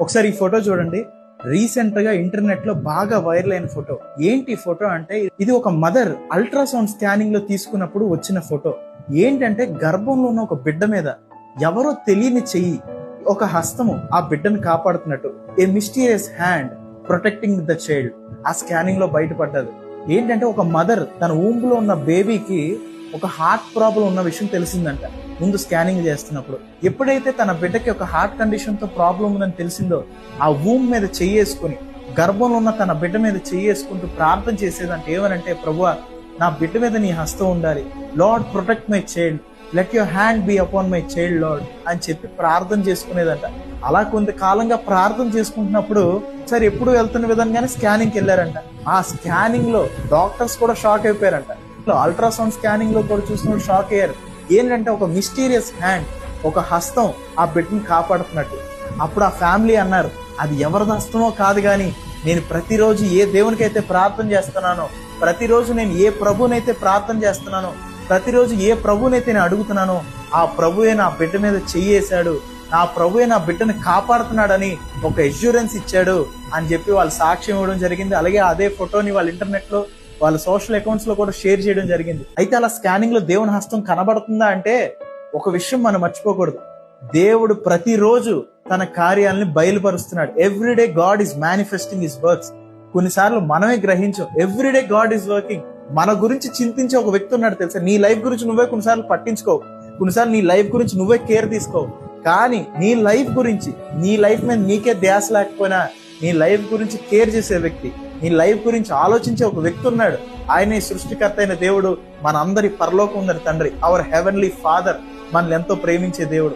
ఒకసారి ఈ ఫోటో చూడండి. రీసెంట్ గా ఇంటర్నెట్ లో బాగా వైరల్ అయిన ఫోటో. ఏంటి ఫోటో అంటే, ఇది ఒక మదర్ అల్ట్రాసౌండ్ స్కానింగ్ లో తీసుకున్నప్పుడు వచ్చిన ఫోటో. ఏంటంటే గర్భంలో ఉన్న ఒక బిడ్డ మీద ఎవరో తెలియని చెయ్యి, ఒక హస్తము ఆ బిడ్డను కాపాడుతున్నట్టు, a mysterious hand protecting the child ఆ స్కానింగ్ లో బయటపడ్డది. ఏంటంటే ఒక మదర్ తన ఊంబులో ఉన్న బేబీకి ఒక హార్ట్ ప్రాబ్లం ఉన్న విషయం తెలిసిందంట ముందు స్కానింగ్ చేస్తున్నప్పుడు. ఎప్పుడైతే తన బిడ్డకి ఒక హార్ట్ కండిషన్ తో ప్రాబ్లం ఉందని తెలిసిందో, ఆ వూమ్ మీద చెయ్యేసుకుని, గర్భంలో ఉన్న తన బిడ్డ మీద చెయ్యేసుకుంటూ ప్రార్థన చేసేదంటే ఏమనంటే, ప్రభువా నా బిడ్డ మీద నీ హస్తం ఉండాలి, lord protect my child, let your hand B upon my child lord అని చెప్పి ప్రార్థన చేసుకునేదంట. అలా కొంతకాలంగా ప్రార్థన చేసుకుంటున్నప్పుడు సరే ఎప్పుడు వెళ్తున్న విధంగానే స్కానింగ్కి వెళ్ళారంట. ఆ స్కానింగ్ లో డాక్టర్స్ కూడా షాక్ అయిపోయారంట. అల్ట్రాసౌండ్ స్కానింగ్ లో కూడా చూసినప్పుడు షాక్ అయ్యారు. ఏంటంటే ఒక మిస్టీరియస్ హ్యాండ్, ఒక హస్తం ఆ బిడ్డని కాపాడుతున్నట్టు. అప్పుడు ఆ ఫ్యామిలీ అన్నారు, అది ఎవరిది హస్తమో కాదు కానీ నేను ప్రతిరోజు ఏ దేవునికైతే ప్రార్థన చేస్తున్నానో, ప్రతిరోజు నేను ఏ ప్రభునైతే ప్రార్థన చేస్తున్నానో, ప్రతిరోజు ఏ ప్రభునైతే నేను అడుగుతున్నానో, ఆ ప్రభువే నా బిడ్డ మీద చెయ్యేశాడు, నా ప్రభువే నా బిడ్డను కాపాడుతున్నాడని ఒక ఎష్యూరెన్స్ ఇచ్చాడు అని చెప్పి వాళ్ళు సాక్ష్యం ఇవ్వడం జరిగింది. అలాగే అదే ఫోటోని వాళ్ళ ఇంటర్నెట్ లో, వాళ్ళ సోషల్ అకౌంట్స్ లో కూడా షేర్ చేయడం జరిగింది. అయితే అలా స్కానింగ్ లో దేవుని హస్తం కనబడుతుందా అంటే, ఒక విషయం మనం మర్చిపోకూడదు, దేవుడు ప్రతిరోజు తన కార్యాలని బయలుపరుస్తున్నాడు. Everyday God is manifesting his works. కొన్నిసార్లు మనమే గ్రహించాం, ఎవ్రీడే గాడ్ ఈజ్ వర్కింగ్. మన గురించి చింతించే ఒక వ్యక్తి ఉన్నాడు తెలుసా. నీ లైఫ్ గురించి నువ్వే కొన్నిసార్లు పట్టించుకోవు, కొన్నిసార్లు నీ లైఫ్ గురించి నువ్వే కేర్ తీసుకోవు, కానీ నీ లైఫ్ గురించి, నీ లైఫ్ మీద నీకే ధ్యాస లేకపోయినా నీ లైఫ్ గురించి కేర్ చేసే వ్యక్తి, నీ లైఫ్ గురించి ఆలోచించే ఒక వ్యక్తి ఉన్నాడు. ఆయనే సృష్టికర్త అయిన దేవుడు, మన అందరి పరలోకం ఉందని తండ్రి, అవర్ హెవెన్లీ ఫాదర్, మనల్ని ఎంతో ప్రేమించే దేవుడు.